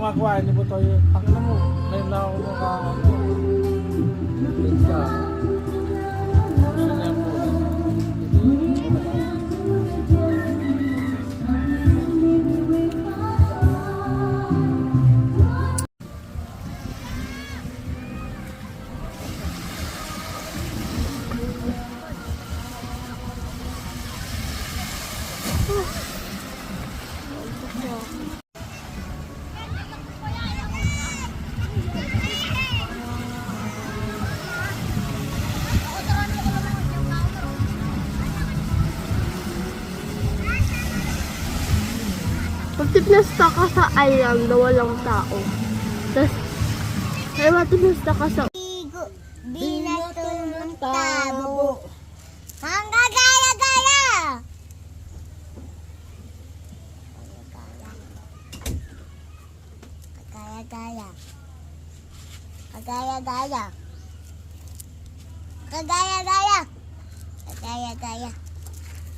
makuha, hindi mo tayo. Ano mo, ngayon lang ako maka... Pizza. Gusto niya po. Pag tinasta ka sa island na walang tao, tapos ay matinasta ka sa Binato ng tabo. Ang gagaya-gaya! Kagaya-gaya. Kagaya-gaya. Kagaya-gaya. Kagaya-gaya.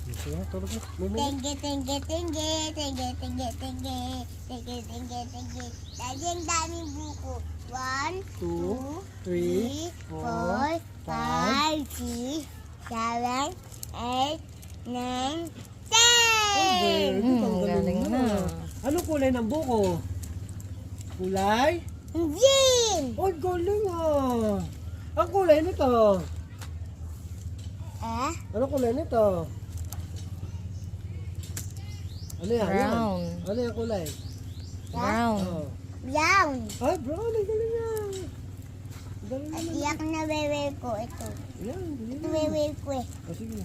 Sige, tulog mo. Tinggi, tinggi, tinggi. Tinggi, tinggi, tinggi. Tinggi, tinggi, tinggi. Laging daming buko. 1, 2, 3, 4, 5, 6, 7, 8, 9, 10! Galing na. Anong kulay ng buko? Kulay? Green! Oh, galing ah. Ang kulay nito. Anong kulay nito? Ano yan? Brown. Ano yung kulay? Brown. Oh. Brown! Ay, brown. Ang galing na. Galing At na. iyak na wewe ko ito. Yan, galing Ito na. wewe ko eh. Oh, sige.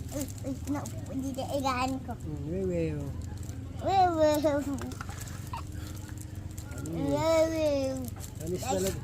Hindi na ilaan ko. Wewe. Wewe. Wewe. Anis talaga.